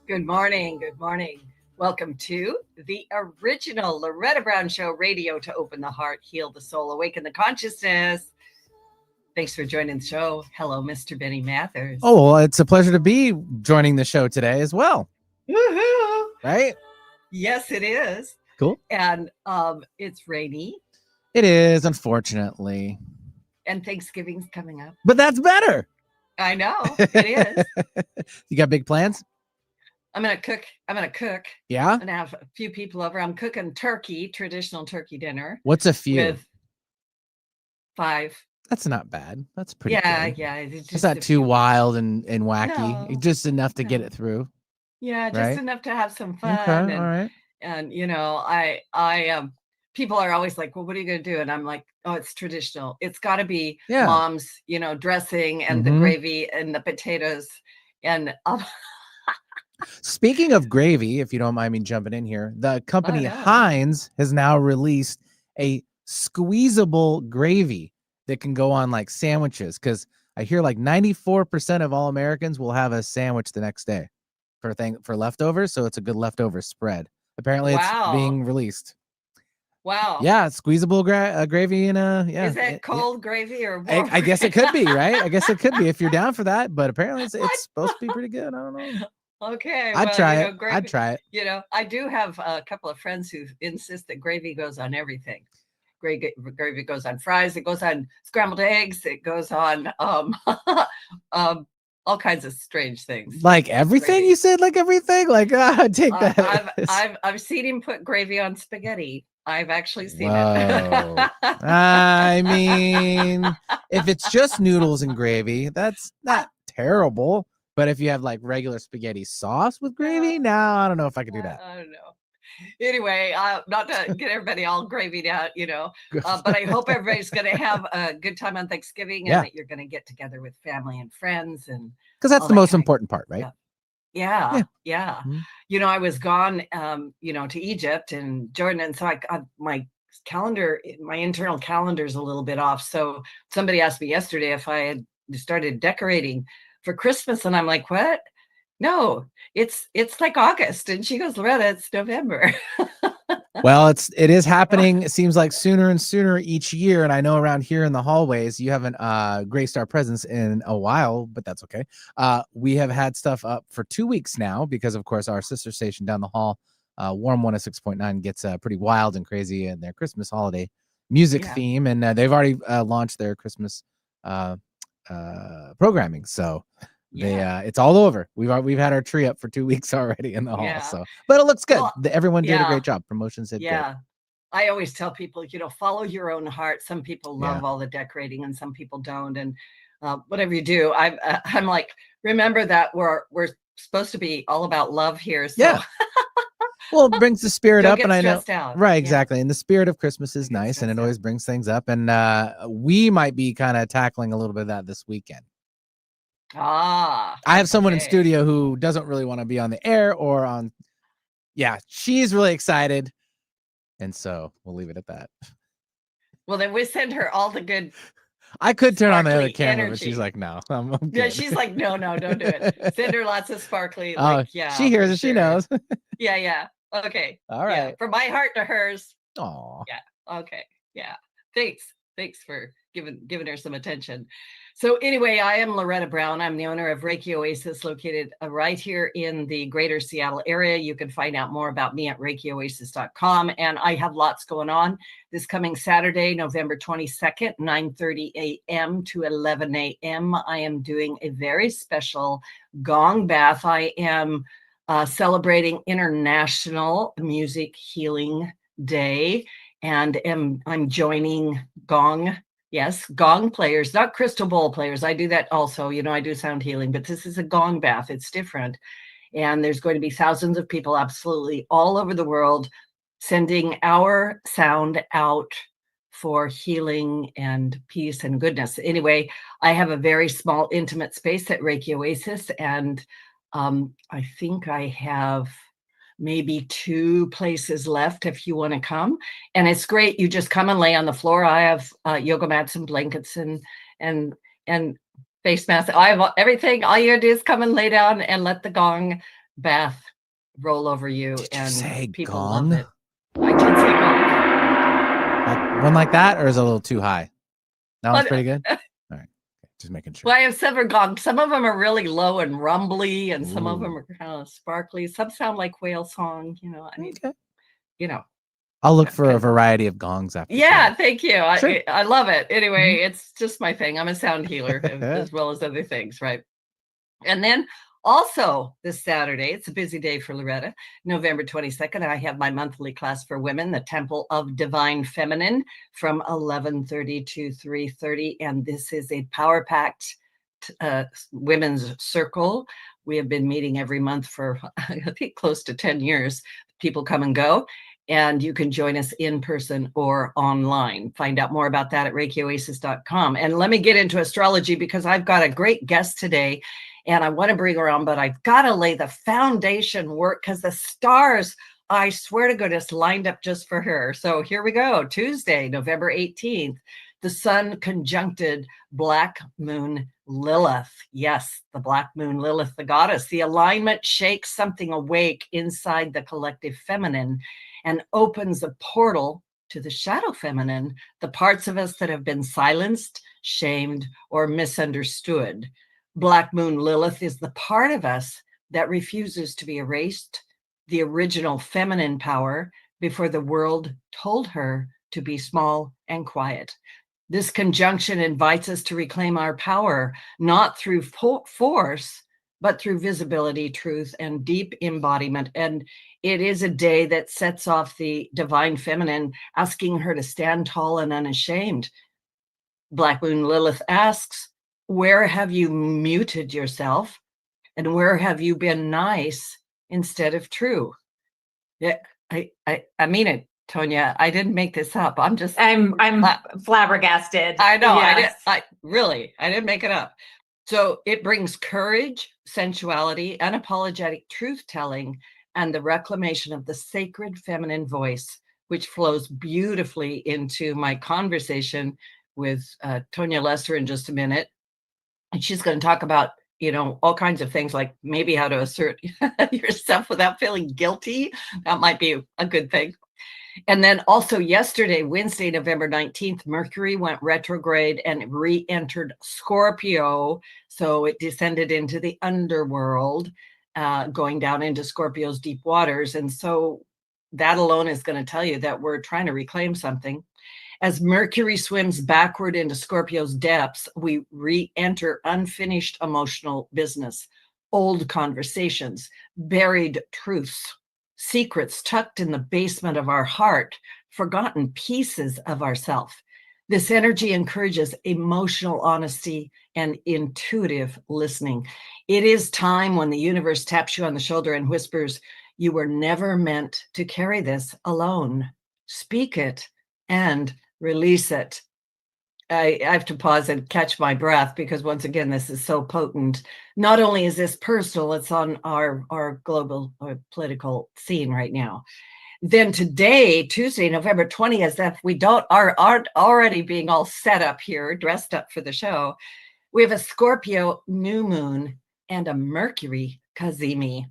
Good morning. Good morning. Welcome to the original Loretta Brown Show, radio to open the heart, heal the soul, awaken the consciousness. Thanks for joining the show. Hello, Mr. Benny Mathers. Oh, well, it's a pleasure to be joining the show today as well. Woohoo! Right? Yes, it is. Cool. And it's rainy. It is, unfortunately. And Thanksgiving's coming up. But that's better. I know. It is. You got big plans? I'm going to cook. Yeah? I'm going to have a few people over. I'm cooking turkey, traditional turkey dinner. What's a few? With 5. That's not bad. That's pretty good. Yeah. It's not too wild and wacky. No, just enough to get it through. Yeah, just right? enough to have some fun. Okay, all right. And I people are always like, well, what are you going to do? And I'm like, oh, it's traditional. It's got to be mom's, dressing and the gravy and the potatoes. And speaking of gravy, if you don't mind me jumping in here, the company Heinz has now released a squeezable gravy that can go on like sandwiches, because I hear like 94% of all Americans will have a sandwich the next day for leftovers, so it's a good leftover spread. Apparently it's being released. Wow. Yeah, squeezable gravy in a Is that cold gravy or warm? I guess it could be, right? I guess it could be if you're down for that, but apparently it's supposed to be pretty good. I don't know. Okay. I'd try it. Gravy, I'd try it. I do have a couple of friends who insist that gravy goes on everything. Gravy goes on fries. It goes on scrambled eggs. It goes on all kinds of strange things. Like everything? You said like everything? Like, take that. I've seen him put gravy on spaghetti. I've actually seen it. I mean, if it's just noodles and gravy, that's not terrible. But if you have like regular spaghetti sauce with gravy, now I don't know if I could do that. I don't know. Anyway, not to get everybody all gravied out, but I hope everybody's going to have a good time on Thanksgiving and that you're going to get together with family and friends. And because that's the most important part, right? Yeah. Mm-hmm. I was gone, to Egypt and Jordan. And so my calendar, my internal calendar is a little bit off. So somebody asked me yesterday if I had started decorating for Christmas. And I'm like, what? No, it's like August. And she goes, Loretta, it's November. Well, it is happening. It seems like sooner and sooner each year. And I know around here in the hallways, you haven't graced our presence in a while, but that's okay. We have had stuff up for 2 weeks now because, of course, our sister station down the hall, Warm 106.9, gets pretty wild and crazy in their Christmas holiday music theme. And they've already launched their Christmas programming. So it's all over. We've had our tree up for 2 weeks already in the hall. So, but it looks good. Well, everyone did a great job. Promotions did good. I always tell people, follow your own heart. Some people love all the decorating and some people don't. And whatever you do, I'm like, remember that we're supposed to be all about love here. So. Yeah. Well, it brings the spirit up, and I know, out. Right? Exactly. And the spirit of Christmas is nice, and it always brings things up. And we might be kind of tackling a little bit of that this weekend. I have someone in studio who doesn't really want to be on the air or on. Yeah, she's really excited, and so we'll leave it at that. Well, then we send her all the good. I could turn on the other camera, but she's like, no. Yeah, she's like, no, don't do it. Send her lots of sparkly. She hears it. She knows. Yeah. Okay. All right. Yeah. From my heart to hers. Oh. Yeah. Okay. Yeah. Thanks for giving her some attention. So anyway, I am Loretta Brown. I'm the owner of Reiki Oasis, located right here in the greater Seattle area. You can find out more about me at ReikiOasis.com. And I have lots going on this coming Saturday, November 22nd, 9:30 a.m. to 11 a.m. I am doing a very special gong bath. I am celebrating International Music Healing Day. And I'm joining gong players, not crystal bowl players. I do that also. I do sound healing, but this is a gong bath. It's different. And there's going to be thousands of people absolutely all over the world sending our sound out for healing and peace and goodness. Anyway, I have a very small, intimate space at Reiki Oasis. And I think I have maybe 2 places left if you want to come. And it's great. You just come and lay on the floor. I have yoga mats and blankets and face masks. I have everything. All you do is come and lay down and let the gong bath roll over you, Did you and say people gong? love it. I did say gong. Like one like that, or is it a little too high? That one's But, pretty good. All right, just making sure. well, I have several gongs. Some of them are really low and rumbly, and some of them Ooh. are kind of sparkly. Some sound like whale song. I mean, Okay. you know. I'll look for a variety of gongs after the Yeah, show. thank you. Sure. I love it. Anyway, Mhm. it's just my thing. I'm a sound healer as well as other things, right? And then also this Saturday, it's a busy day for Loretta, November 22nd, I have my monthly class for women, the Temple of Divine Feminine, from 11:30 to 3:30. And this is a power-packed women's circle. We have been meeting every month for, I think, close to 10 years. People come and go. And you can join us in person or online. Find out more about that at ReikiOasis.com. And let me get into astrology, because I've got a great guest today and I want to bring her on, but I've got to lay the foundation work, because the stars, I swear to goodness, lined up just for her. So here we go. Tuesday, November 18th, the sun conjuncted Black Moon Lilith. Yes, the Black Moon Lilith, the goddess. The alignment shakes something awake inside the collective feminine and opens a portal to the shadow feminine, the parts of us that have been silenced, shamed, or misunderstood. Black Moon Lilith is the part of us that refuses to be erased, the original feminine power before the world told her to be small and quiet. This conjunction invites us to reclaim our power, not through force, but through visibility, truth, and deep embodiment. And it is a day that sets off the divine feminine, asking her to stand tall and unashamed. Black Moon Lilith asks, where have you muted yourself? And where have you been nice instead of true? Yeah, I mean it, Tonya. I didn't make this up. I'm flabbergasted. I know. Yes. I didn't make it up. So it brings courage, sensuality, unapologetic truth-telling, and the reclamation of the sacred feminine voice, which flows beautifully into my conversation with Tonya Lester in just a minute. And she's going to talk about, all kinds of things, like maybe how to assert yourself without feeling guilty. That might be a good thing. And then also yesterday, Wednesday, November 19th, Mercury went retrograde and re-entered Scorpio. So it descended into the underworld, going down into Scorpio's deep waters. And so that alone is going to tell you that we're trying to reclaim something. As Mercury swims backward into Scorpio's depths, we re-enter unfinished emotional business, old conversations, buried truths, secrets tucked in the basement of our heart, forgotten pieces of ourself. This energy encourages emotional honesty and intuitive listening. It is time when the universe taps you on the shoulder and whispers, you were never meant to carry this alone. Speak it and release it. I have to pause and catch my breath, because once again, this is so potent. Not only is this personal, it's on our global political scene right now. Then today, Tuesday, November 20th, if we aren't already being all set up here, dressed up for the show, we have a Scorpio new moon and a Mercury Kazemi.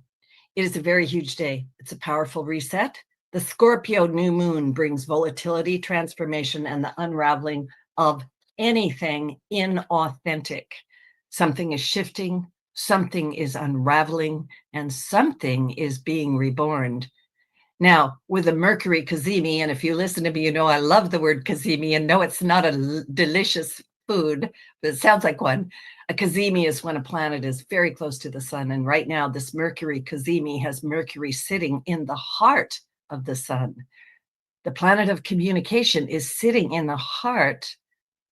It is a very huge day. It's a powerful reset. The Scorpio new moon brings volatility, transformation, and the unraveling of anything inauthentic. Something is shifting, something is unraveling, and something is being reborn. Now, with the Mercury Kazemi, and if you listen to me, you know I love the word Kazemi, and no, it's not a delicious food, but it sounds like one. A Kazemi is when a planet is very close to the sun. And right now, this Mercury Kazemi has Mercury sitting in the heart of the sun. The planet of communication is sitting in the heart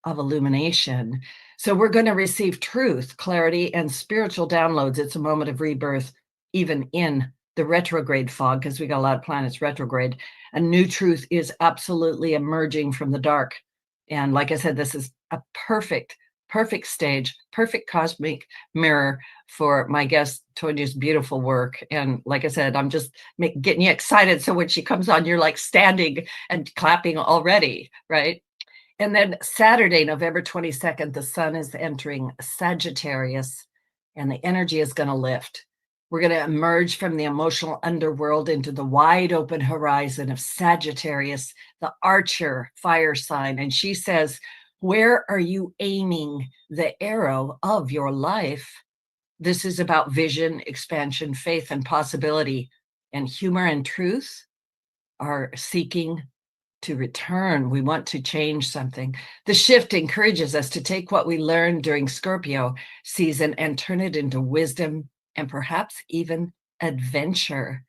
of illumination. So we're going to receive truth, clarity, and spiritual downloads. It's a moment of rebirth, even in the retrograde fog, because we got a lot of planets retrograde. A new truth is absolutely emerging from the dark. And like I said, this is a perfect stage, perfect cosmic mirror for my guest Tonya's beautiful work. And like I said, I'm just getting you excited. So when she comes on, you're like standing and clapping already, right? And then Saturday, November 22nd, the sun is entering Sagittarius and the energy is going to lift. We're going to emerge from the emotional underworld into the wide open horizon of Sagittarius, the Archer fire sign. And she says, where are you aiming the arrow of your life? This is about vision, expansion, faith, and possibility. And humor and truth are seeking to return. We want to change something. The shift encourages us to take what we learned during Scorpio season and turn it into wisdom and perhaps even adventure.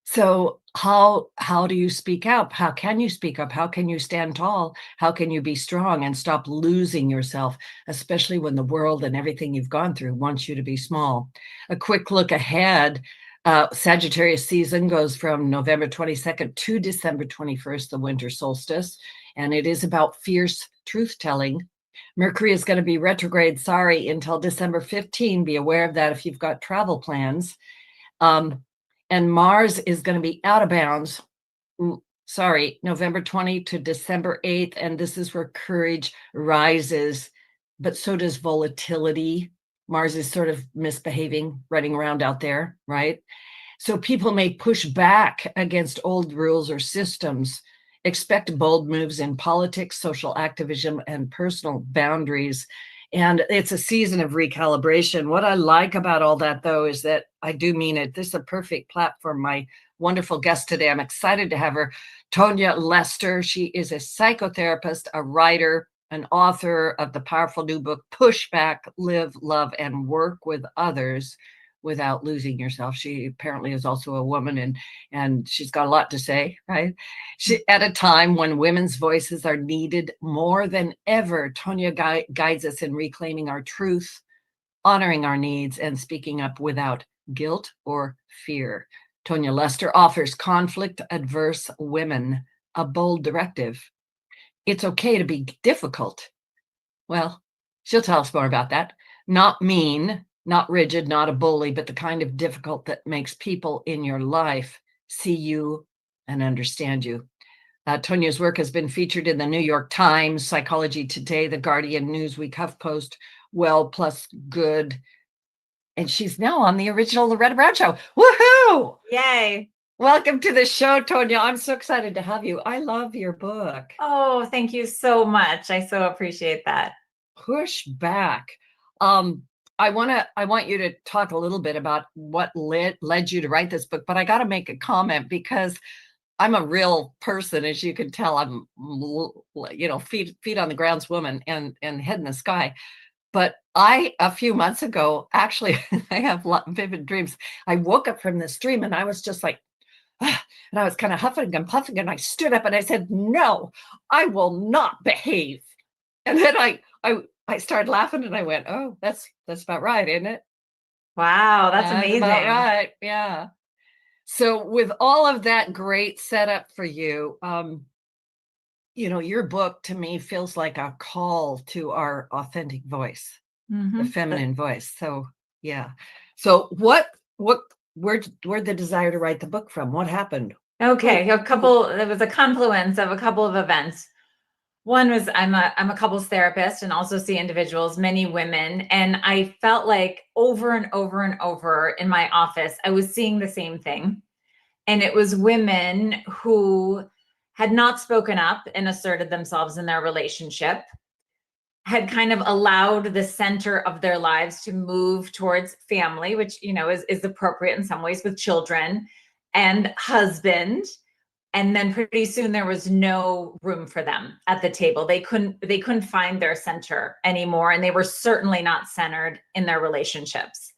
So how do you speak up? How can you speak up? How can you stand tall? How can you be strong and stop losing yourself, especially when the world and everything you've gone through wants you to be small? A quick look ahead. Sagittarius season goes from November 22nd to December 21st, the winter solstice, and it is about fierce truth-telling. Mercury is going to be retrograde, until December 15. Be aware of that if you've got travel plans. And Mars is going to be out of bounds, November 20 to December 8th, and this is where courage rises, but so does volatility. Mars is sort of misbehaving, running around out there, right? So people may push back against old rules or systems. Expect bold moves in politics, social activism, and personal boundaries. And it's a season of recalibration. What I like about all that, though, is that I do mean it. This is a perfect platform. My wonderful guest today, I'm excited to have her, Tonya Lester. She is a psychotherapist, a writer, an author of the powerful new book, Push Back, Live, Love, and Work with Others Without Losing Yourself. She apparently is also a woman, and she's got a lot to say, right? At a time when women's voices are needed more than ever, Tonya guides us in reclaiming our truth, honoring our needs, and speaking up without guilt or fear. Tonya Lester offers conflict-averse women a bold directive. It's okay to be difficult. Well, she'll tell us more about that. Not mean, not rigid, not a bully, but the kind of difficult that makes people in your life see you and understand you. Tonya's work has been featured in the New York Times, Psychology Today, The Guardian, Newsweek, HuffPost, Well Plus Good. And she's now on the original Loretta Brown Show. Woohoo! Yay. Welcome to the show, Tonya. I'm so excited to have you. I love your book. Oh, thank you so much. I so appreciate that. Push Back. I want you to talk a little bit about what led you to write this book, but I got to make a comment because I'm a real person, as you can tell. I'm, feet on the grounds woman and head in the sky. But a few months ago, actually, I have vivid dreams. I woke up from this dream and I was just like, and I was kind of huffing and puffing, and I stood up and I said, no, I will not behave. And then I started laughing and I went, oh, that's about right, isn't it? Wow, that's amazing. About right, yeah. So with all of that great setup for you, your book to me feels like a call to our authentic voice, the feminine voice. So yeah. So where'd the desire to write the book from? What happened? Okay, there was a confluence of a couple of events. One was I'm a couples therapist and also see individuals, many women. And I felt like over and over and over in my office, I was seeing the same thing. And it was women who had not spoken up and asserted themselves in their relationship, had kind of allowed the center of their lives to move towards family, which, is appropriate in some ways, with children and husband. And then pretty soon there was no room for them at the table. They couldn't find their center anymore. And they were certainly not centered in their relationships.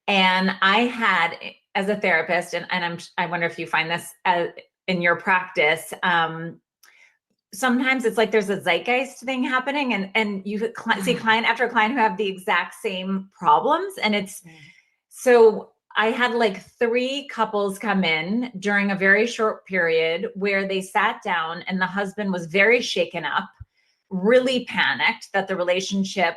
And I had, as a therapist, and I wonder if you find this in your practice, sometimes it's like there's a zeitgeist thing happening, and you see client after client who have the exact same problems. And it's so I had like 3 couples come in during a very short period where they sat down and the husband was very shaken up, really panicked that the relationship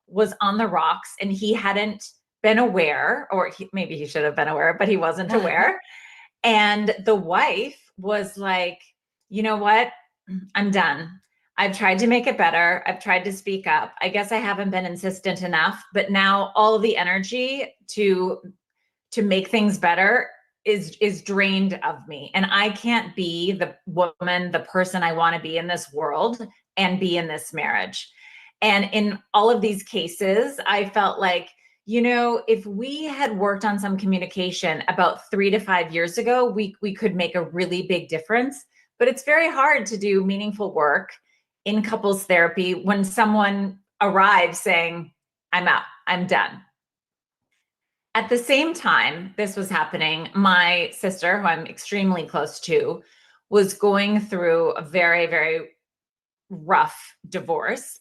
was on the rocks and he hadn't been aware, or maybe he should have been aware, but he wasn't aware. And the wife was like, you know what? I'm done. I've tried to make it better. I've tried to speak up. I guess I haven't been insistent enough, but now all of the energy to to make things better is drained of me. And I can't be the woman, the person I want to be in this world and be in this marriage. And in all of these cases, I felt like, if we had worked on some communication about 3 to 5 years ago, we could make a really big difference. But it's very hard to do meaningful work in couples therapy when someone arrives saying, I'm out, I'm done. At the same time this was happening, my sister, who I'm extremely close to, was going through a very, very rough divorce.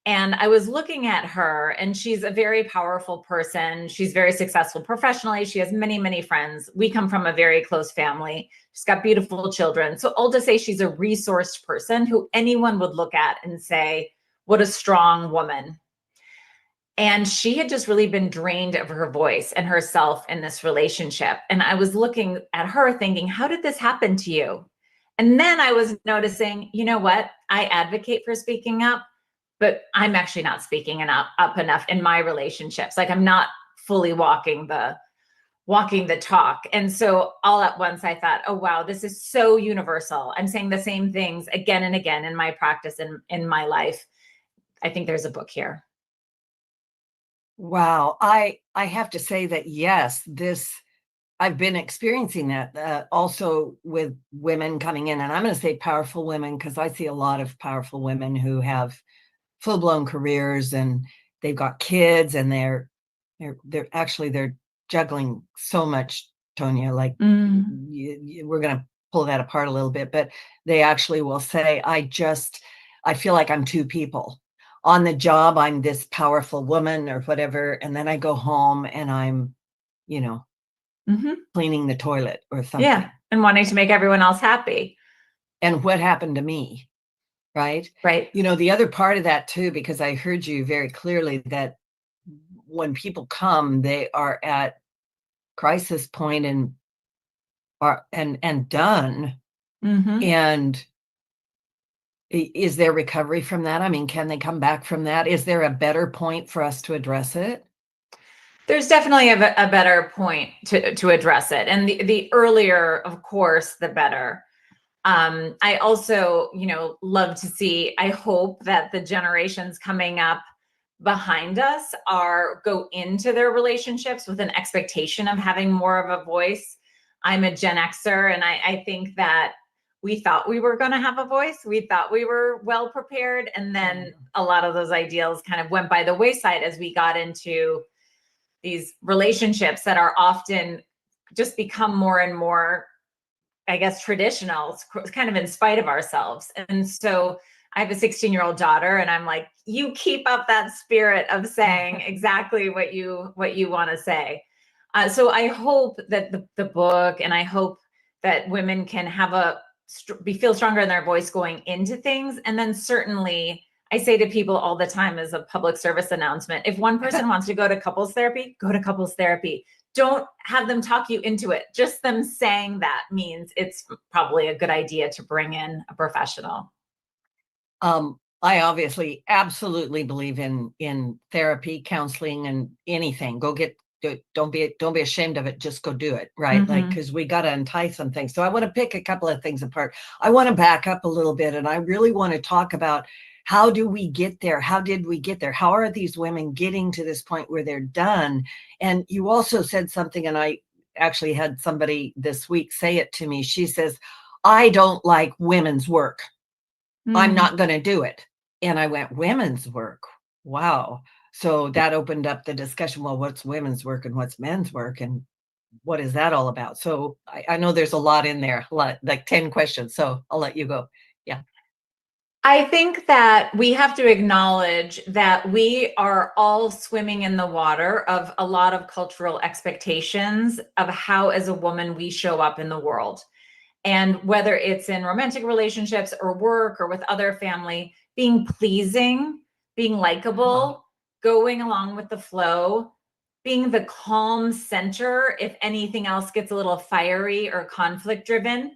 And I was looking at her, and she's a very powerful person. She's very successful professionally. She has many, many friends. We come from a very close family. She's got beautiful children. So all to say, she's a resourced person who anyone would look at and say, what a strong woman. And she had just really been drained of her voice and herself in this relationship. And I was looking at her thinking, how did this happen to you? And then I was noticing, you know what? I advocate for speaking up, but I'm actually not speaking up enough in my relationships. Like, I'm not fully walking the talk. And so all at once I thought, oh, wow, this is so universal. I'm saying the same things again and again in my practice and in my life. I think there's a book here. Wow. I have to say that, yes, I've been experiencing that also with women coming in, and I'm going to say powerful women, because I see a lot of powerful women who have full-blown careers and they've got kids, and they're juggling so much, Tonya, like we're going to pull that apart a little bit, but they actually will say, I feel like I'm two people. On the job, I'm this powerful woman or whatever, and then I go home and I'm, cleaning the toilet or something. Yeah, and wanting to make everyone else happy. And what happened to me, right? Right. The other part of that too, because I heard you very clearly that when people come, they are at crisis point and done. And is there recovery from that? I mean, can they come back from that? Is there a better point for us to address it? There's definitely a better point to address it. And the earlier, of course, the better. I also, love to see, I hope that the generations coming up behind us go into their relationships with an expectation of having more of a voice. I'm a Gen Xer, and I think that we thought we were going to have a voice. We thought we were well prepared. And then a lot of those ideals kind of went by the wayside as we got into these relationships that are often just become more and more, I guess, traditional, kind of in spite of ourselves. And so I have a 16-year-old daughter, and I'm like, you keep up that spirit of saying exactly what you want to say. So I hope that the book, and I hope that women can have feel stronger in their voice going into things. And then certainly I say to people all the time as a public service announcement, if one person wants to go to couples therapy, go to couples therapy. Don't have them talk you into it. Just them saying that means it's probably a good idea to bring in a professional. I obviously absolutely believe in therapy, counseling, and anything. Don't be ashamed of it. Just go do it. Right. Like, because we got to untie some things. So I want to pick a couple of things apart. I want to back up a little bit, and I really want to talk about, how do we get there? How did we get there? How are these women getting to this point where they're done? And you also said something, and I actually had somebody this week say it to me. She says, I don't like women's work. I'm not going to do it. And I went, women's work? Wow. So that opened up the discussion. Well, what's women's work and what's men's work? And what is that all about? So I know there's a lot in there, like 10 questions. So I'll let you go. Yeah. I think that we have to acknowledge that we are all swimming in the water of a lot of cultural expectations of how, as a woman, we show up in the world. And whether it's in romantic relationships or work or with other family, being pleasing, being likable, going along with the flow, being the calm center if anything else gets a little fiery or conflict driven,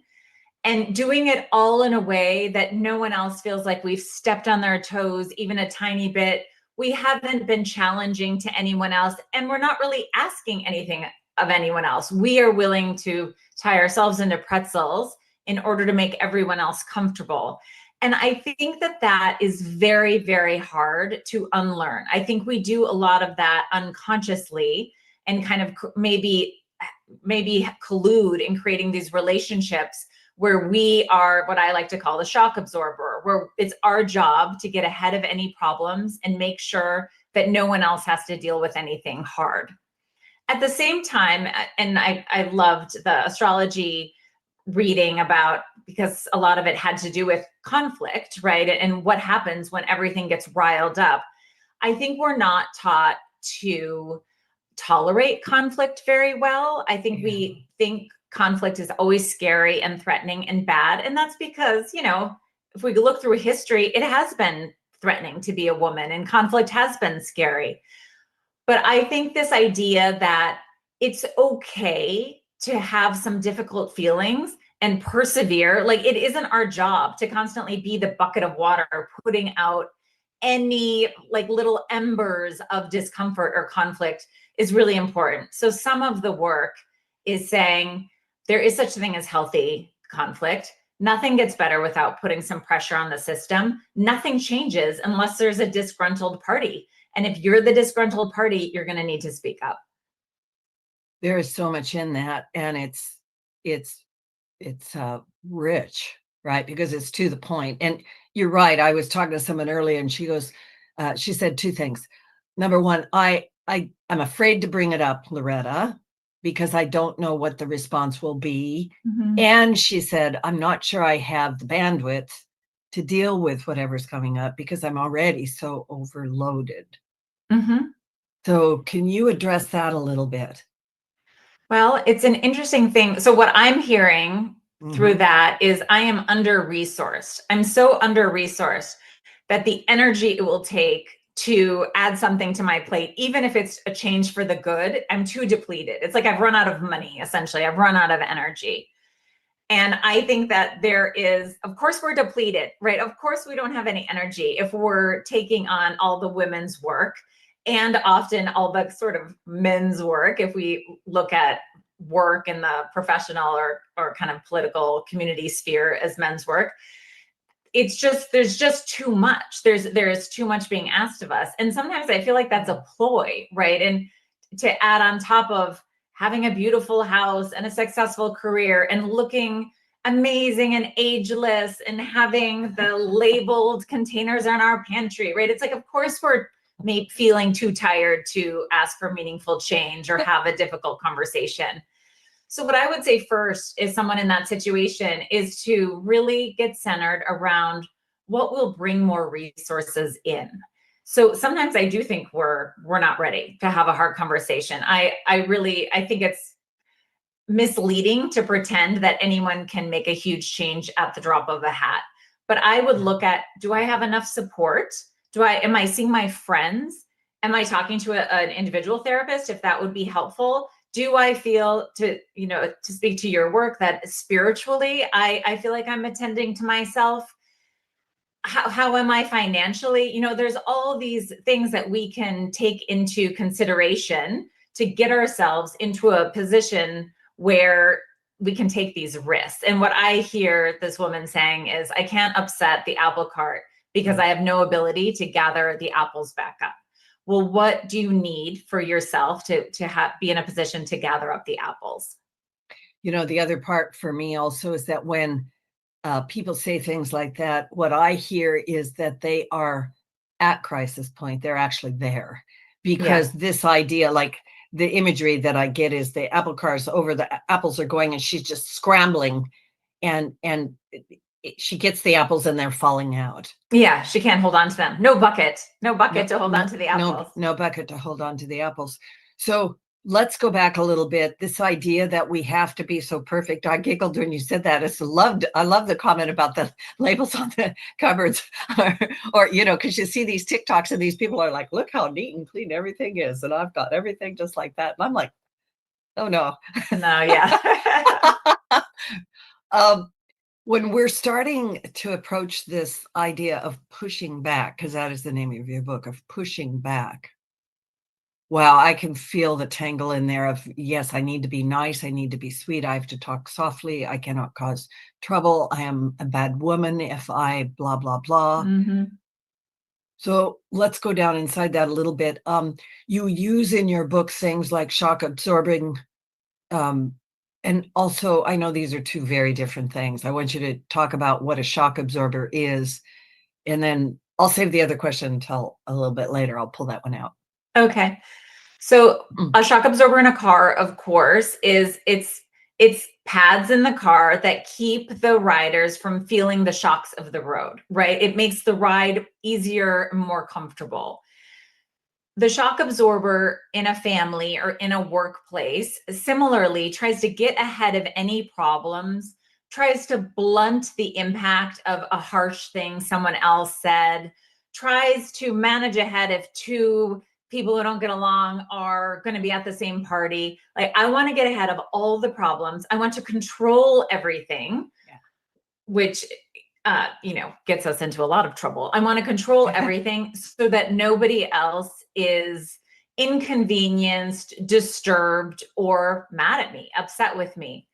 and doing it all in a way that no one else feels like we've stepped on their toes even a tiny bit. We haven't been challenging to anyone else, and we're not really asking anything of anyone else. We are willing to tie ourselves into pretzels in order to make everyone else comfortable. And I think that that is very, very hard to unlearn. I think we do a lot of that unconsciously and kind of maybe collude in creating these relationships where we are what I like to call the shock absorber, where it's our job to get ahead of any problems and make sure that no one else has to deal with anything hard. At the same time, and I loved the astrology reading about, because a lot of it had to do with conflict, right? And what happens when everything gets riled up. I think we're not taught to tolerate conflict very well. I think we think conflict is always scary and threatening and bad. And that's because, you know, if we look through history, it has been threatening to be a woman and conflict has been scary. But I think this idea that it's okay to have some difficult feelings and persevere, like it isn't our job to constantly be the bucket of water putting out any like little embers of discomfort or conflict is really important. So some of the work is saying there is such a thing as healthy conflict. Nothing gets better without putting some pressure on the system. Nothing changes unless there's a disgruntled party. And if you're the disgruntled party, you're going to need to speak up. There is so much in that, and it's rich, right? Because it's to the point. And you're right. I was talking to someone earlier, and she goes, she said two things. Number one, I'm afraid to bring it up, Loretta, because I don't know what the response will be. Mm-hmm. And she said, I'm not sure I have the bandwidth to deal with whatever's coming up because I'm already so overloaded. Mm-hmm. So can you address that a little bit? Well, it's an interesting thing. So what I'm hearing through that is I am under-resourced. I'm so under-resourced that the energy it will take to add something to my plate, even if it's a change for the good, I'm too depleted. It's like I've run out of money, essentially. I've run out of energy. And I think that there is, of course, we're depleted, right? Of course, we don't have any energy if we're taking on all the women's work and often all the sort of men's work. If we look at work in the professional or kind of political community sphere as men's work, it's just, there's just too much. There is too much being asked of us. And sometimes I feel like that's a ploy, right? And to add on top of having a beautiful house and a successful career and looking amazing and ageless and having the labeled containers on our pantry, right? It's like, of course, we're feeling too tired to ask for meaningful change or have a difficult conversation. So what I would say first is someone in that situation is to really get centered around what will bring more resources in. So sometimes I do think we're not ready to have a hard conversation. I think it's misleading to pretend that anyone can make a huge change at the drop of a hat. But I would look at, do I have enough support? Am I seeing my friends? Am I talking to an individual therapist if that would be helpful? Do I feel, to speak to your work, that spiritually, I feel like I'm attending to myself? How am I financially? There's all these things that we can take into consideration to get ourselves into a position where we can take these risks. And what I hear this woman saying is, I can't upset the apple cart because I have no ability to gather the apples back up. Well, what do you need for yourself to be in a position to gather up the apples? The other part for me also is that when people say things like that, what I hear is that they are at crisis point. They're actually there because this idea, like the imagery that I get is the apple cars over, the apples are going and she's just scrambling and she gets the apples and they're falling out. Yeah, she can't hold on to them. No bucket to hold on to the apples. No bucket to hold on to the apples. So let's go back a little bit. This idea that we have to be so perfect. I giggled when you said that. I love the comment about the labels on the cupboards or because you see these TikToks and these people are like, look how neat and clean everything is. And I've got everything just like that. And I'm like, oh no. No, yeah. When we're starting to approach this idea of pushing back, because that is the name of your book, of pushing back, Wow, I can feel the tangle in there of, yes, I need to be nice. I need to be sweet. I have to talk softly. I cannot cause trouble. I am a bad woman if I blah, blah, blah. So let's go down inside that a little bit. You use in your book things like shock absorbing. And also, I know these are two very different things. I want you to talk about what a shock absorber is. And then I'll save the other question until a little bit later. I'll pull that one out. Okay. So a shock absorber in a car, of course, is it's pads in the car that keep the riders from feeling the shocks of the road, right? It makes the ride easier and more comfortable. The shock absorber in a family or in a workplace similarly tries to get ahead of any problems, tries to blunt the impact of a harsh thing someone else said, tries to manage ahead if two people who don't get along are going to be at the same party. Like, I want to get ahead of all the problems. I want to control everything, which gets us into a lot of trouble. I want to control everything so that nobody else is inconvenienced, disturbed, or mad at me, upset with me.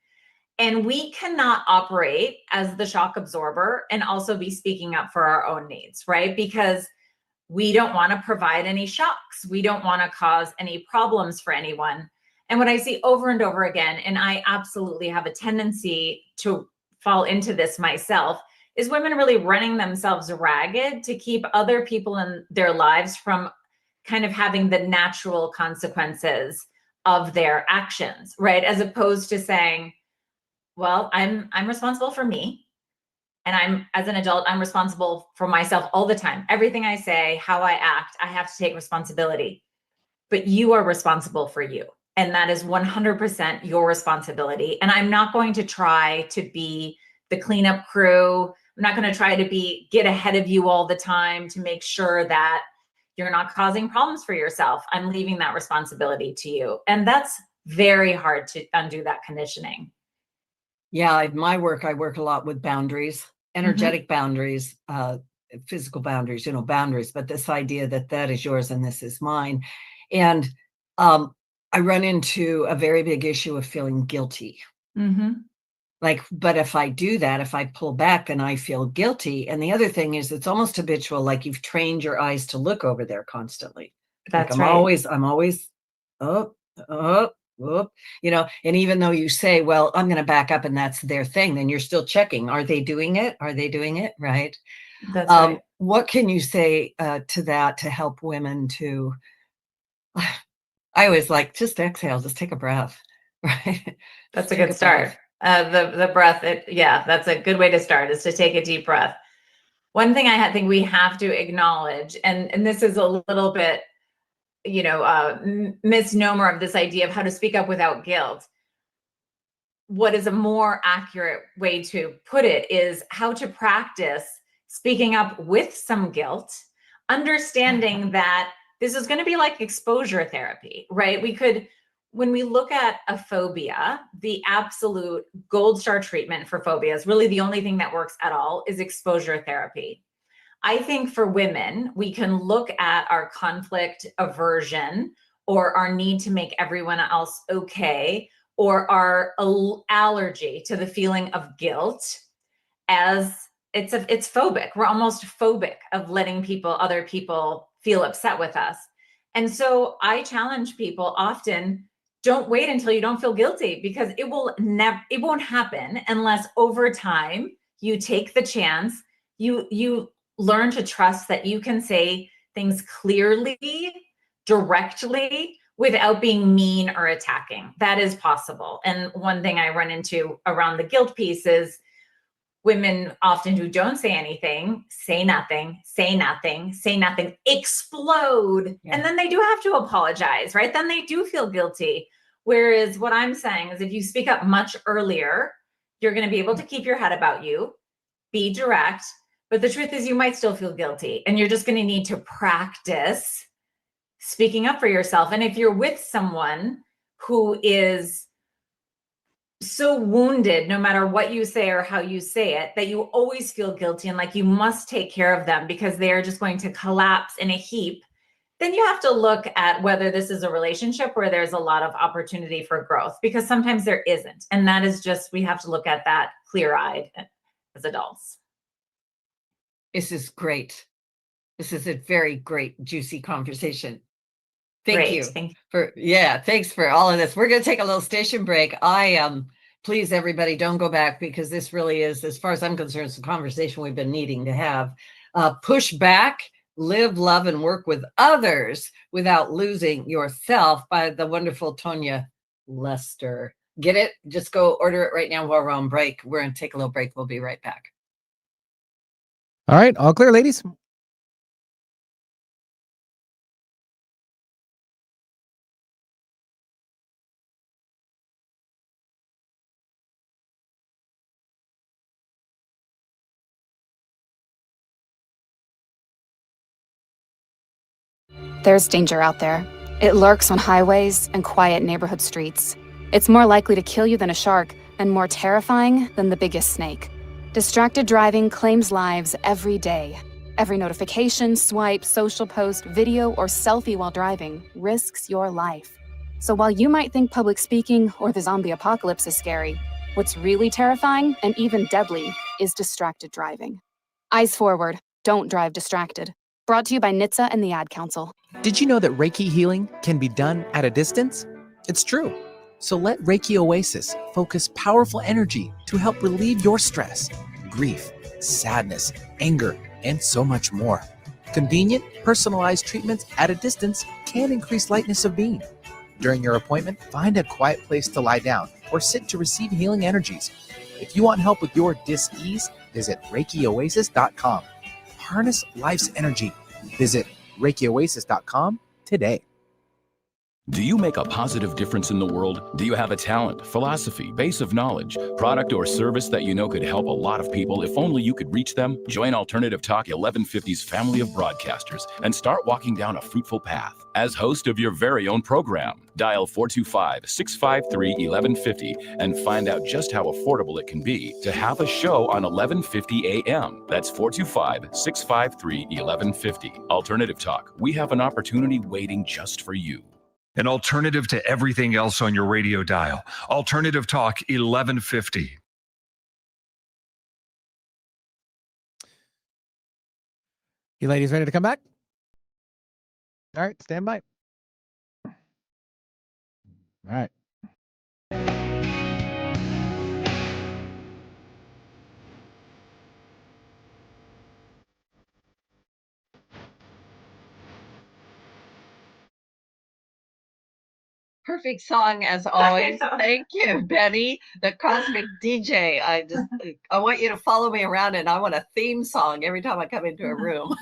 And we cannot operate as the shock absorber and also be speaking up for our own needs, right? Because we don't want to provide any shocks. We don't want to cause any problems for anyone. And what I see over and over again, and I absolutely have a tendency to fall into this myself, is women really running themselves ragged to keep other people in their lives from kind of having the natural consequences of their actions, right? As opposed to saying, well, I'm responsible for me. And as an adult, I'm responsible for myself all the time. Everything I say, how I act, I have to take responsibility. But you are responsible for you. And that is 100% your responsibility. And I'm not going to try to be the cleanup crew. I'm not going to try to get ahead of you all the time to make sure that you're not causing problems for yourself. I'm leaving that responsibility to you. And that's very hard to undo that conditioning. Yeah, in my work, I work a lot with boundaries, energetic boundaries, physical boundaries, boundaries, but this idea that is yours and this is mine. And I run into a very big issue of feeling guilty. But if I do that, if I pull back, then I feel guilty. And the other thing is, it's almost habitual, like you've trained your eyes to look over there constantly. That's like I'm always, and even though you say, well, I'm going to back up and that's their thing, then you're still checking. Are they doing it? Are they doing it? Right. That's right. What can you say to that to help women to, I always like, just exhale, just take a breath. Right. That's a good start. The breath, that's a good way to start, is to take a deep breath. One thing I think we have to acknowledge, and this is a little bit, misnomer of this idea of how to speak up without guilt. What is a more accurate way to put it is how to practice speaking up with some guilt, understanding that this is going to be like exposure therapy, right? When we look at a phobia, the absolute gold star treatment for phobias, really the only thing that works at all, is exposure therapy. I think for women, we can look at our conflict aversion or our need to make everyone else okay, or our allergy to the feeling of guilt, as it's phobic. We're almost phobic of letting other people feel upset with us. And so I challenge people often, don't wait until you don't feel guilty, because it won't happen unless over time you take the chance, you learn to trust that you can say things clearly, directly, without being mean or attacking. That is possible. And one thing I run into around the guilt piece is women often who don't say anything, say nothing, explode. Yeah. And then they do have to apologize, right? Then they do feel guilty. Whereas what I'm saying is, if you speak up much earlier, you're going to be able to keep your head about you, be direct. But the truth is, you might still feel guilty, and you're just going to need to practice speaking up for yourself. And if you're with someone who is so wounded, no matter what you say or how you say it, that you always feel guilty and like you must take care of them because they are just going to collapse in a heap, then you have to look at whether this is a relationship where there's a lot of opportunity for growth, because sometimes there isn't. And that is just, we have to look at that clear-eyed as adults. This is great. This is a very great, juicy conversation. Thank you for, thanks for all of this. We're going to take a little station break. Please, everybody, don't go back, because this really is, as far as I'm concerned, it's a conversation we've been needing to have. Push back, live, love, and work with others without losing yourself, by the wonderful Tonya Lester. Get it? Just go order it right now while we're on break. We're going to take a little break. We'll be right back. All right. All clear, ladies. There's danger out there. It lurks on highways and quiet neighborhood streets. It's more likely to kill you than a shark, and more terrifying than the biggest snake. Distracted driving claims lives every day. Every notification, swipe, social post, video, or selfie while driving risks your life. So while you might think public speaking or the zombie apocalypse is scary, what's really terrifying and even deadly is distracted driving. Eyes forward, don't drive distracted. Brought to you by NHTSA and the Ad Council. Did you know that Reiki healing can be done at a distance? It's true. So let Reiki Oasis focus powerful energy to help relieve your stress, grief, sadness, anger, and so much more. Convenient, personalized treatments at a distance can increase lightness of being. During your appointment, find a quiet place to lie down or sit to receive healing energies. If you want help with your dis-ease, visit ReikiOasis.com. Harness life's energy. Visit ReikiOasis.com today. Do you make a positive difference in the world? Do you have a talent, philosophy, base of knowledge, product, or service that you know could help a lot of people if only you could reach them? Join Alternative Talk 1150's family of broadcasters and start walking down a fruitful path. As host of your very own program, dial 425-653-1150 and find out just how affordable it can be to have a show on 1150 AM. That's 425-653-1150. Alternative Talk. We have an opportunity waiting just for you. An alternative to everything else on your radio dial. Alternative Talk 1150. You ladies ready to come back? All right, stand by. All right. Perfect song as always. Thank you, Benny, the cosmic DJ. I want you to follow me around, and I want a theme song every time I come into a room.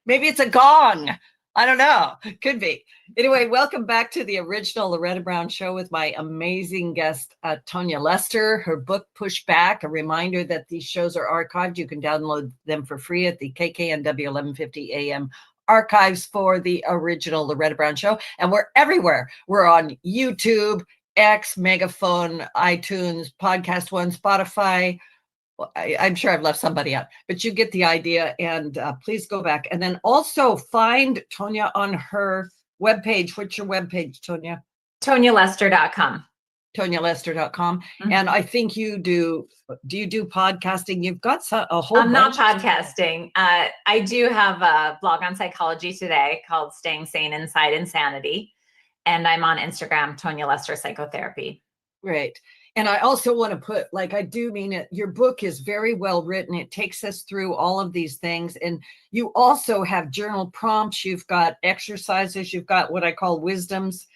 Maybe it's a gong. I don't know. Could be. Anyway, welcome back to the original Loretta Brown Show with my amazing guest, Tonya Lester. Her book, Push Back, a reminder that these shows are archived. You can download them for free at the KKNW 1150 AM archives for the original Loretta Brown Show. And we're everywhere. We're on YouTube, X, Megaphone, iTunes, Podcast One, Spotify. I'm sure I've left somebody out, but you get the idea. And please go back. And then also find Tonya on her webpage. What's your webpage, Tonya? TonyaLester.com. TonyaLester.com. Mm-hmm. And I think you do you do podcasting? You've got a whole I'm not podcasting. I do have a blog on psychology today called Staying Sane Inside Insanity. And I'm on Instagram, Tonya Lester Psychotherapy. Right. And I also want to put, I do mean it, your book is very well written. It takes us through all of these things. And you also have journal prompts. You've got exercises. You've got what I call wisdoms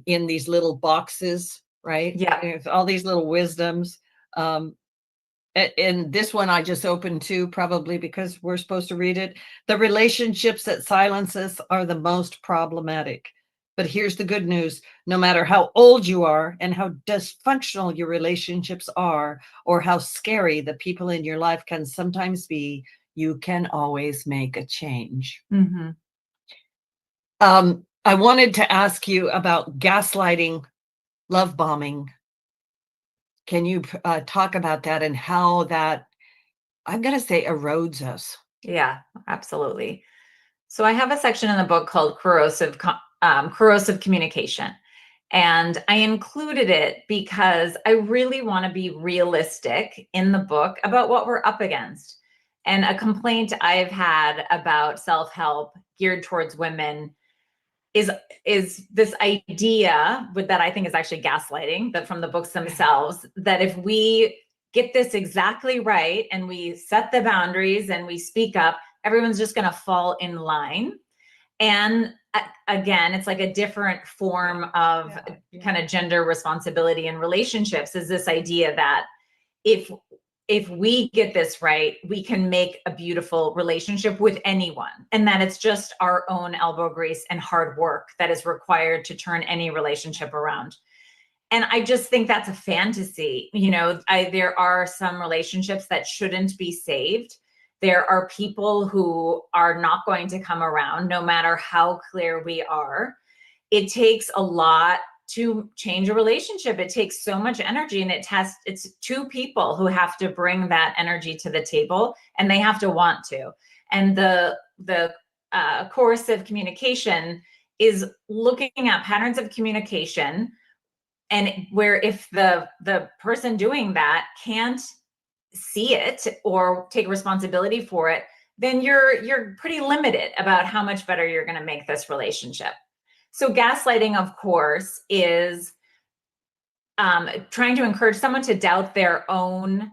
in these little boxes, right? Yeah. There's all these little wisdoms. And this one I just opened too, probably because we're supposed to read it. The relationships that silence us are the most problematic. But here's the good news. No matter how old you are and how dysfunctional your relationships are, or how scary the people in your life can sometimes be, you can always make a change. Mm-hmm. I wanted to ask you about gaslighting, love bombing. Can you talk about that and how that, I'm going to say, erodes us? Yeah, absolutely. So I have a section in the book called corrosive communication. And I included it because I really want to be realistic in the book about what we're up against. And a complaint I've had about self-help geared towards women is this idea that I think is actually gaslighting, that from the books themselves, that if we get this exactly right and we set the boundaries and we speak up, everyone's just going to fall in line. And again, it's like a different form of kind of gender responsibility in relationships, is this idea that if we get this right, we can make a beautiful relationship with anyone, and that it's just our own elbow grease and hard work that is required to turn any relationship around. And I just think that's a fantasy. There are some relationships that shouldn't be saved. There are people who are not going to come around, no matter how clear we are. It takes a lot to change a relationship. It takes so much energy, and it's two people who have to bring that energy to the table, and they have to want to. And the coercive communication is looking at patterns of communication, and where if the person doing that can't see it or take responsibility for it, then you're pretty limited about how much better you're going to make this relationship. So gaslighting, of course, is trying to encourage someone to doubt their own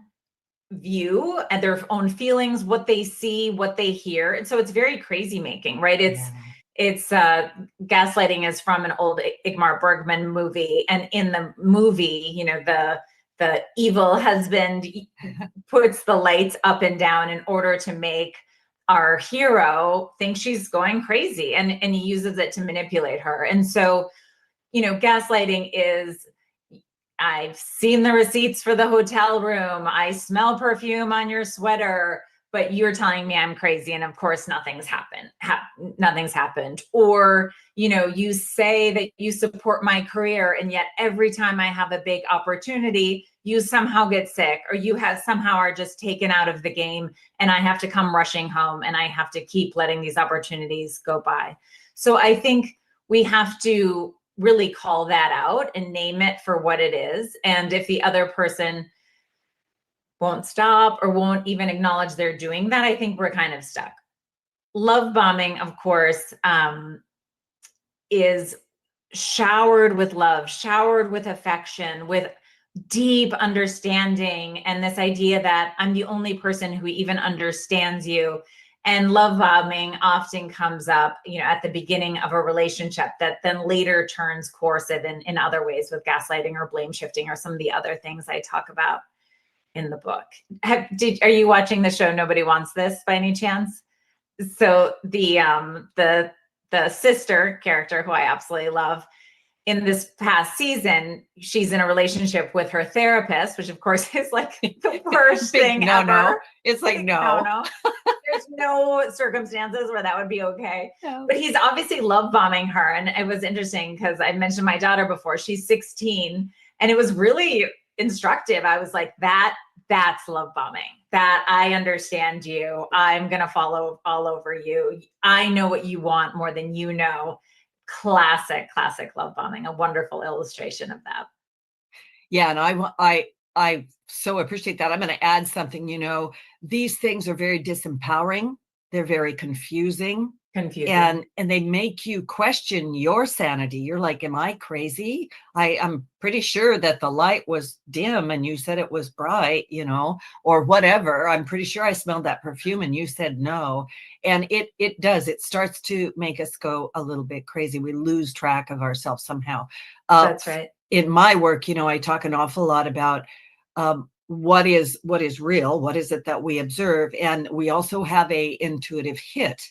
view and their own feelings, what they see, what they hear. And so it's very crazy making, right? It's gaslighting is from an old Ingmar Bergman movie. And in the movie, the evil husband puts the lights up and down in order to make our hero think she's going crazy, and he uses it to manipulate her. And so, gaslighting is, I've seen the receipts for the hotel room, I smell perfume on your sweater, but you're telling me I'm crazy, and of course nothing's happened. Or, you say that you support my career, and yet every time I have a big opportunity, you somehow get sick, or you somehow are just taken out of the game, and I have to come rushing home, and I have to keep letting these opportunities go by. So I think we have to really call that out and name it for what it is. And if the other person won't stop or won't even acknowledge they're doing that, I think we're kind of stuck. Love bombing, of course, is showered with love, showered with affection, with deep understanding, and this idea that I'm the only person who even understands you. And love bombing often comes up, at the beginning of a relationship that then later turns coercive in other ways, with gaslighting or blame shifting or some of the other things I talk about in the book. Are you watching the show Nobody Wants This by any chance? So the sister character, who I absolutely love, in this past season, she's in a relationship with her therapist, which of course is like the worst thing ever. No. It's like, no. There's no circumstances where that would be okay. No. But he's obviously love bombing her. And it was interesting because I mentioned my daughter before. She's 16, and it was really instructive. I was like, that's love bombing. That I understand you. I'm going to follow all over you. I know what you want more than you know. Classic love bombing. A wonderful illustration of that. Yeah. And I so appreciate that. I'm going to add something. These things are very disempowering. They're very confusing. And they make you question your sanity. You're like, am I crazy? I'm pretty sure that the light was dim and you said it was bright, or whatever. I'm pretty sure I smelled that perfume and you said no. And it does. It starts to make us go a little bit crazy. We lose track of ourselves somehow. That's right. In my work, I talk an awful lot about what is real, what is it that we observe. And we also have a intuitive hit.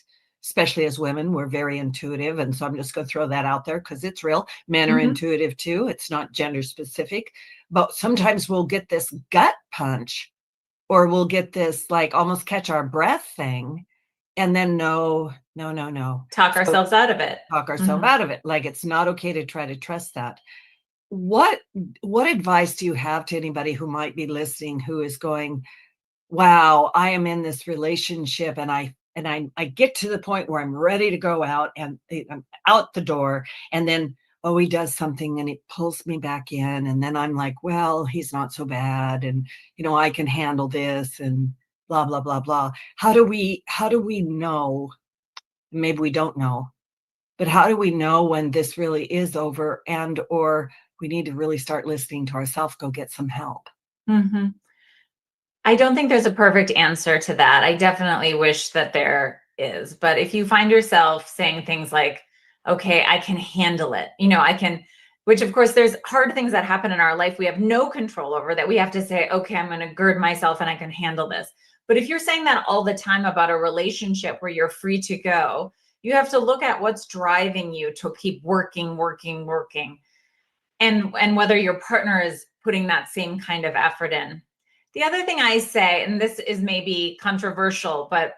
Especially as women, we're very intuitive. And so I'm just going to throw that out there because it's real. Men are intuitive too. It's not gender specific. But sometimes we'll get this gut punch, or we'll get this like almost catch our breath thing. And then no. Talk ourselves out of it. Talk ourselves out of it. Like, it's not okay to try to trust that. What advice do you have to anybody who might be listening, who is going, wow, I am in this relationship and I I get to the point where I'm ready to go out, and I'm out the door, and then, oh, he does something and it pulls me back in. And then I'm like, well, he's not so bad. And, I can handle this, and blah, blah, blah, blah. How do we know? Maybe we don't know, but how do we know when this really is over, or we need to really start listening to ourselves, go get some help? Mm-hmm. I don't think there's a perfect answer to that. I definitely wish that there is. But if you find yourself saying things like, okay, I can handle it, I can, which of course there's hard things that happen in our life we have no control over, that we have to say, okay, I'm going to gird myself and I can handle this. But if you're saying that all the time about a relationship where you're free to go, you have to look at what's driving you to keep working. And whether your partner is putting that same kind of effort in. The other thing I say, and this is maybe controversial, but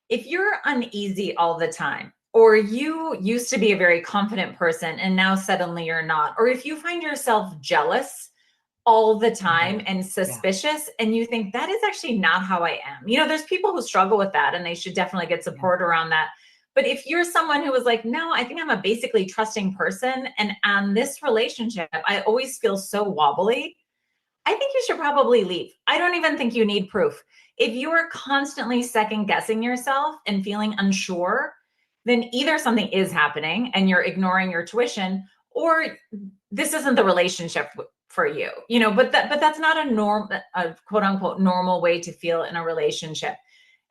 if you're uneasy all the time, or you used to be a very confident person and now suddenly you're not, or if you find yourself jealous all the time and suspicious, and you think that is actually not how I am. There's people who struggle with that, and they should definitely get support around that. But if you're someone who was like, no, I think I'm a basically trusting person, and on this relationship, I always feel so wobbly, I think you should probably leave. I don't even think you need proof. If you are constantly second guessing yourself and feeling unsure, then either something is happening and you're ignoring your tuition, or this isn't the relationship for you. But that's not a quote unquote normal way to feel in a relationship.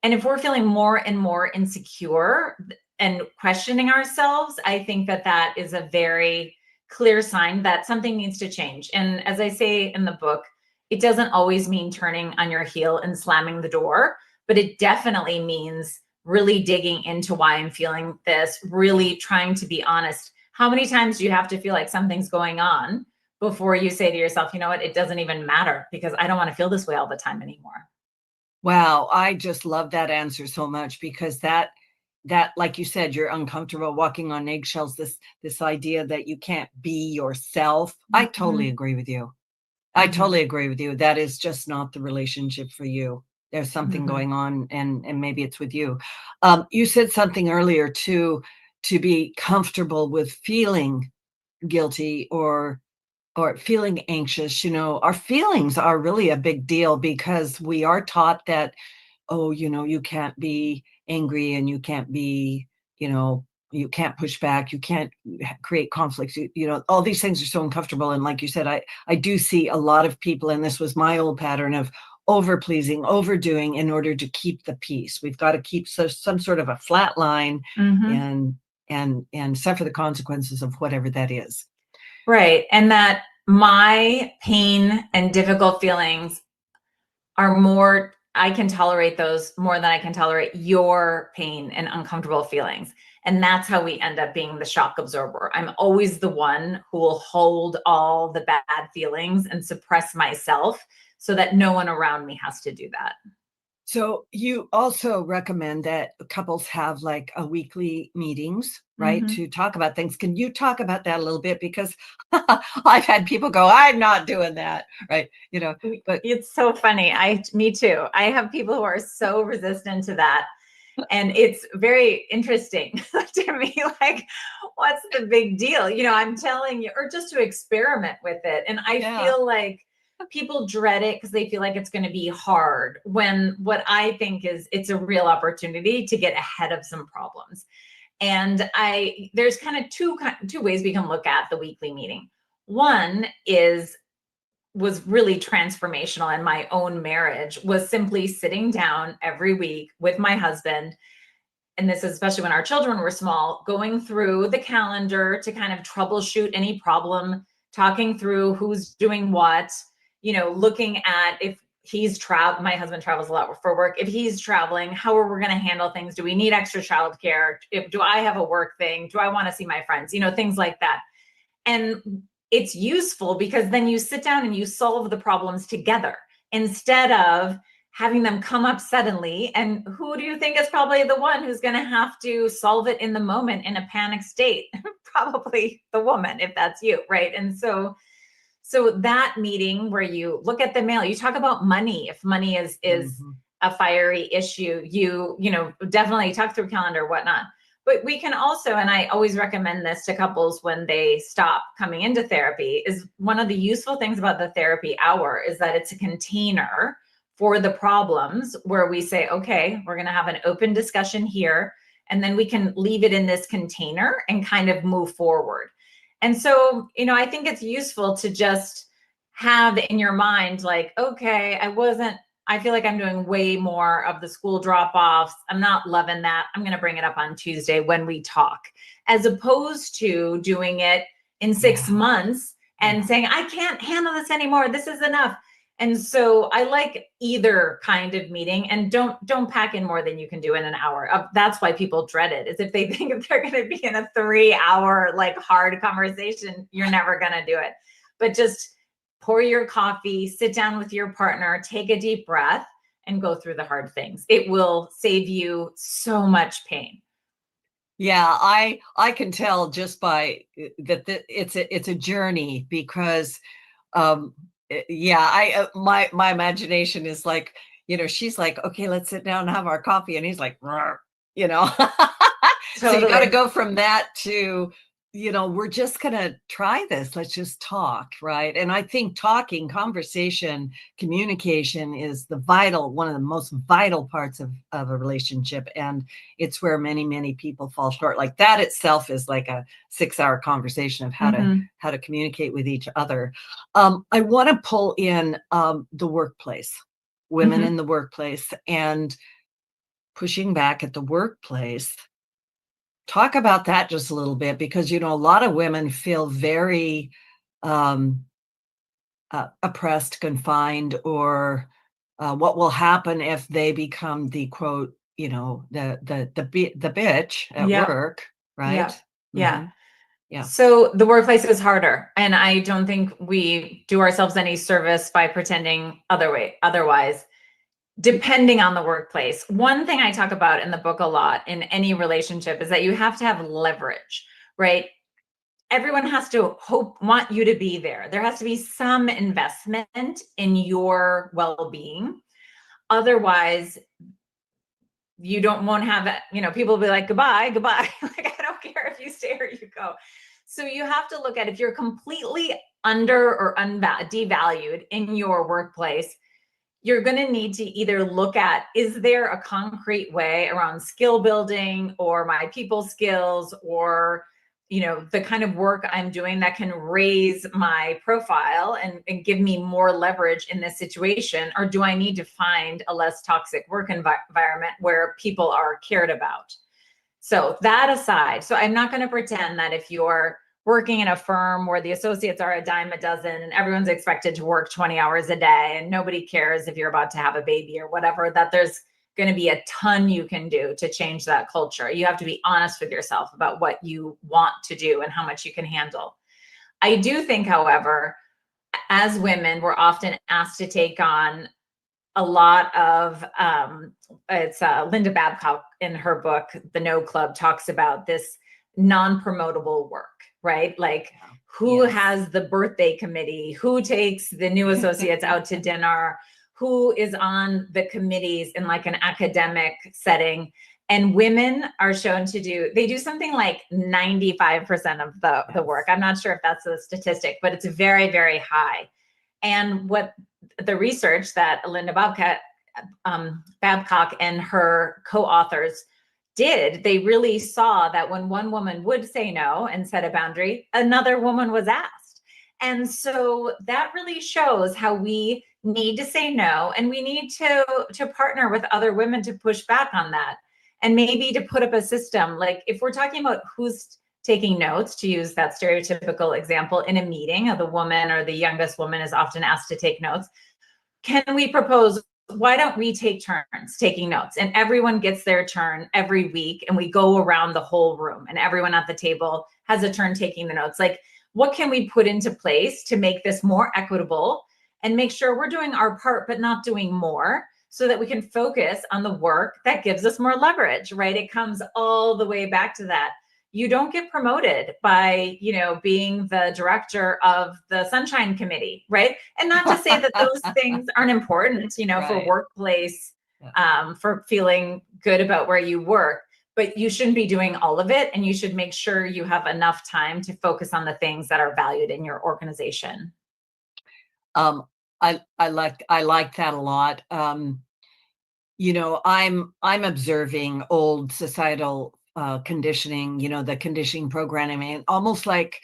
And if we're feeling more and more insecure and questioning ourselves, I think that is a very clear sign that something needs to change. And as I say in the book, it doesn't always mean turning on your heel and slamming the door, but it definitely means really digging into why I'm feeling this, really trying to be honest. How many times do you have to feel like something's going on before you say to yourself, you know what, it doesn't even matter because I don't want to feel this way all the time anymore? Wow, I just love that answer so much, because that, like you said, you're uncomfortable walking on eggshells, this idea that you can't be yourself. I totally agree with you. I totally agree with you. That is just not the relationship for you. There's something going on, and maybe it's with you. You said something earlier to be comfortable with feeling guilty or feeling anxious. Our feelings are really a big deal, because we are taught that, oh, you can't be angry, and you can't be, you can't push back, you can't create conflicts, all these things are so uncomfortable. And like you said, I do see a lot of people, and this was my old pattern of over pleasing, overdoing in order to keep the peace. We've got to keep some sort of a flat line, and suffer the consequences of whatever that is. Right. And that my pain and difficult feelings are more, I can tolerate those more than I can tolerate your pain and uncomfortable feelings. And that's how we end up being the shock absorber. I'm always the one who will hold all the bad feelings and suppress myself so that no one around me has to do that. So you also recommend that couples have like a weekly meetings, right? To talk about things. Can you talk about that a little bit? Because I've had people go, I'm not doing that, right? But it's so funny. Me too. I have people who are so resistant to that. And it's very interesting to me, like, what's the big deal? I'm telling you, or just to experiment with it. And I feel like people dread it because they feel like it's going to be hard, when what I think is it's a real opportunity to get ahead of some problems. And there's kind of two ways we can look at the weekly meeting. One was really transformational in my own marriage, was simply sitting down every week with my husband. And this is especially when our children were small, going through the calendar to kind of troubleshoot any problem, talking through who's doing what, looking at if he's my husband travels a lot for work. If he's traveling, how are we going to handle things? Do we need extra childcare? Do I have a work thing? Do I want to see my friends? Things like that. And it's useful because then you sit down and you solve the problems together instead of having them come up suddenly. And who do you think is probably the one who's going to have to solve it in the moment in a panic state? Probably the woman, if that's you, right? And so that meeting where you look at the mail, you talk about money. If money is a fiery issue, you definitely talk through calendar, whatnot. But we can also, and I always recommend this to couples when they stop coming into therapy, is one of the useful things about the therapy hour is that it's a container for the problems where we say, okay, we're going to have an open discussion here, and then we can leave it in this container and kind of move forward. And so, I think it's useful to just have in your mind, like, okay, I feel like I'm doing way more of the school drop-offs. I'm not loving that. I'm going to bring it up on Tuesday when we talk, as opposed to doing it in 6 months and saying, I can't handle this anymore. This is enough. And so I like either kind of meeting, and don't pack in more than you can do in an hour. That's why people dread it, is if they think if they're going to be in a 3-hour like hard conversation, you're never going to do it. But just pour your coffee, sit down with your partner, take a deep breath, and go through the hard things. It will save you so much pain. Yeah, I can tell just by that it's a journey, because my imagination is like, she's like, okay, let's sit down and have our coffee, and he's like, Totally. So you got to go from that to, we're just going to try this. Let's just talk. Right. And I think conversation, communication is one of the most vital parts of a relationship. And it's where many, many people fall short. Like that itself is like a 6-hour conversation of how to communicate with each other. I want to pull in the workplace, women in the workplace, and pushing back at the workplace. Talk about that just a little bit, because, a lot of women feel very oppressed, confined, or what will happen if they become the quote, the bitch at work, right? Yeah. So the workplace is harder, and I don't think we do ourselves any service by pretending otherwise. Depending on the workplace. One thing I talk about in the book a lot in any relationship is that you have to have leverage, right? Everyone has to want you to be there. There has to be some investment in your well-being. Otherwise, you won't have it. People will be like, goodbye. Like, I don't care if you stay or you go. So you have to look at, if you're completely under or devalued in your workplace, you're going to need to either look at, is there a concrete way around skill building or my people skills, or, the kind of work I'm doing that can raise my profile and give me more leverage in this situation? Or do I need to find a less toxic work environment where people are cared about? So that aside, so I'm not going to pretend that if you're working in a firm where the associates are a dime a dozen and everyone's expected to work 20 hours a day and nobody cares if you're about to have a baby or whatever, that there's going to be a ton you can do to change that culture. You have to be honest with yourself about what you want to do and how much you can handle. I do think, however, as women, we're often asked to take on a lot of, it's Linda Babcock in her book, The No Club, talks about this non-promotable work, right? Like who has the birthday committee, who takes the new associates out to dinner, who is on the committees in like an academic setting. And women are shown to do something like 95% of the work. I'm not sure if that's the statistic, but it's very, very high. And what the research that Linda Babcock and her co-authors did, they really saw that when one woman would say no and set a boundary, another woman was asked. And so that really shows how we need to say no, and we need to partner with other women to push back on that, and maybe to put up a system. Like if we're talking about who's taking notes, to use that stereotypical example in a meeting, of the woman or the youngest woman is often asked to take notes. Can we propose, why don't we take turns taking notes, and everyone gets their turn every week, and we go around the whole room and everyone at the table has a turn taking the notes? Like, what can we put into place to make this more equitable and make sure we're doing our part, but not doing more, so that we can focus on the work that gives us more leverage, right? It comes all the way back to that. You don't get promoted by, being the director of the Sunshine Committee, right? And not to say that those things aren't important, right. for workplace for feeling good about where you work. But you shouldn't be doing all of it, and you should make sure you have enough time to focus on the things that are valued in your organization. I like that a lot. I'm observing old societal conditioning, the conditioning programming, almost like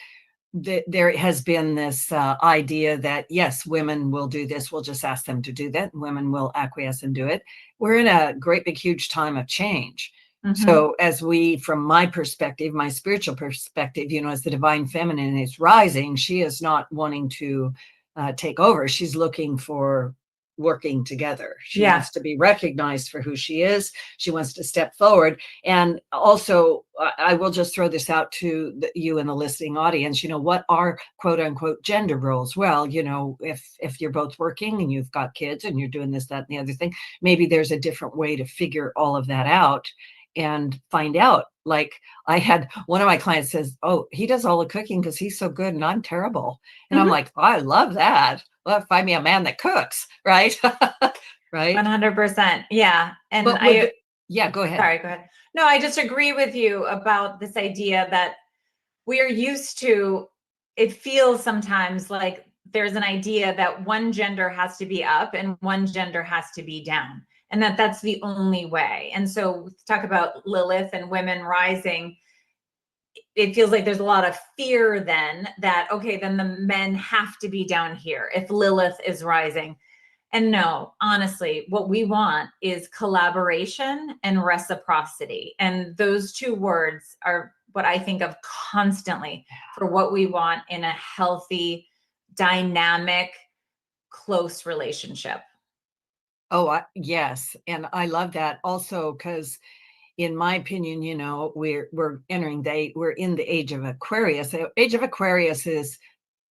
there has been this idea that, yes, women will do this. We'll just ask them to do that. And women will acquiesce and do it. We're in a great big, huge time of change. So as from my perspective, my spiritual perspective, as the divine feminine is rising, she is not wanting to take over. She's looking for working together. She wants to be recognized for who she is. She wants to step forward. And also, I will just throw this out to you and the listening audience, what are quote unquote gender roles? Well, if you're both working and you've got kids and you're doing this, that, and the other thing, maybe there's a different way to figure all of that out and find out. Like, I had one of my clients says, oh, he does all the cooking because he's so good and I'm terrible. And I'm like, oh, I love that. Well, find me a man that cooks, right? Right. 100%. Yeah. And go ahead. Sorry, go ahead. No, I just agree with you about this idea that we are used to, it feels sometimes like there's an idea that one gender has to be up and one gender has to be down, and that's the only way. And so talk about Lilith and women rising. It feels like there's a lot of fear then that, okay, then the men have to be down here if Lilith is rising. And no, honestly, what we want is collaboration and reciprocity. And those two words are what I think of constantly for what we want in a healthy, dynamic, close relationship. Oh, yes. And I love that also because, in my opinion, we're in the age of Aquarius. The age of Aquarius is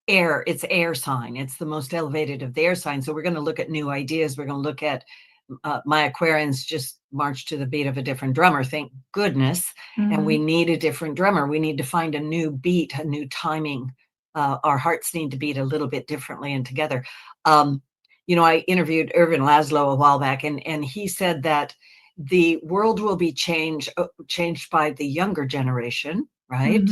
air. It's air sign. It's the most elevated of the air signs. So we're going to look at new ideas. We're going to look at my Aquarians just march to the beat of a different drummer. Thank goodness. And we need a different drummer. We need to find a new beat, a new timing. Our hearts need to beat a little bit differently and together. I interviewed Irvin Laszlo a while back, and he said that the world will be changed by the younger generation, right?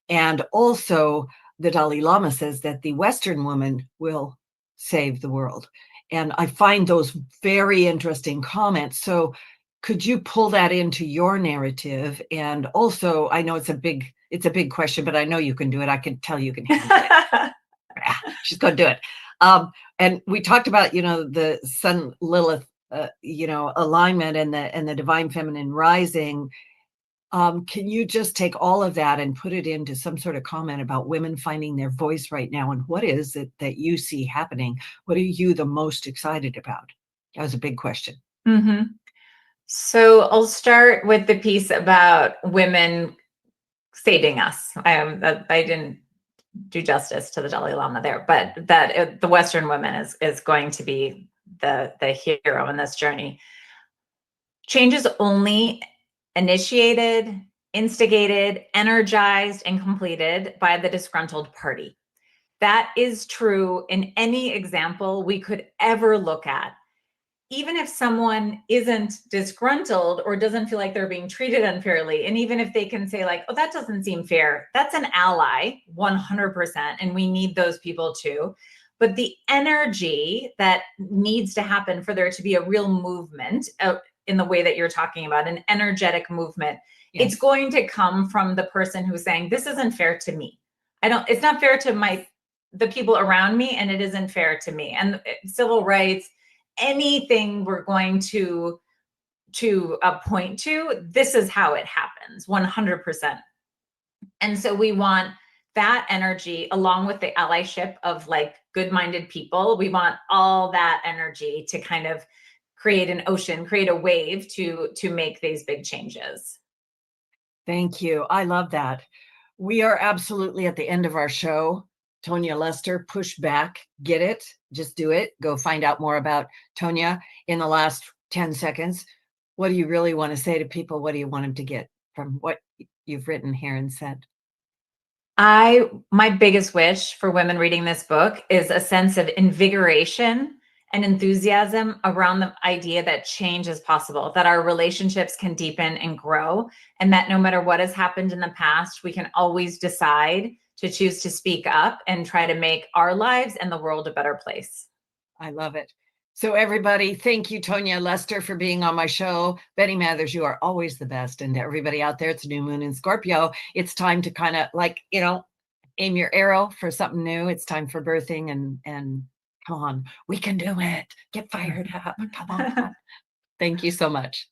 And also, the Dalai Lama says that the Western woman will save the world. And I find those very interesting comments. So could you pull that into your narrative? And also, I know it's a big question, but I know you can do it. I can tell you can handle it. She's going to do it. And we talked about, the Sun Lilith, alignment and the divine feminine rising. Can you just take all of that and put it into some sort of comment about women finding their voice right now? And what is it that you see happening? What are you the most excited about? That was a big question. So I'll start with the piece about women saving us. I didn't do justice to the Dalai Lama there, but that the Western woman is going to be the hero in this journey. Change is only initiated, instigated, energized, and completed by the disgruntled party. That is true in any example we could ever look at. Even if someone isn't disgruntled or doesn't feel like they're being treated unfairly, and even if they can say like, oh, that doesn't seem fair, that's an ally, 100%, and we need those people too. But the energy that needs to happen for there to be a real movement in the way that you're talking about, an energetic movement, it's going to come from the person who's saying, this isn't fair to me. It's not fair to the people around me, and it isn't fair to me. And civil rights, anything we're going to point to, this is how it happens, 100%. And so we want that energy along with the allyship of like good-minded people. We want all that energy to kind of create an ocean, create a wave to make these big changes. Thank you. I love that. We are absolutely at the end of our show. Tonya Lester, push back, get it, just do it. Go find out more about Tonya in the last 10 seconds. What do you really want to say to people? What do you want them to get from what you've written here and said? My biggest wish for women reading this book is a sense of invigoration and enthusiasm around the idea that change is possible, that our relationships can deepen and grow, and that no matter what has happened in the past, we can always decide to choose to speak up and try to make our lives and the world a better place. I love it. So everybody, thank you, Tonya Lester, for being on my show. Betty Mathers, you are always the best. And to everybody out there, it's new moon in Scorpio. It's time to kind of like, aim your arrow for something new. It's time for birthing and come on, we can do it. Get fired up. Come on. Thank you so much.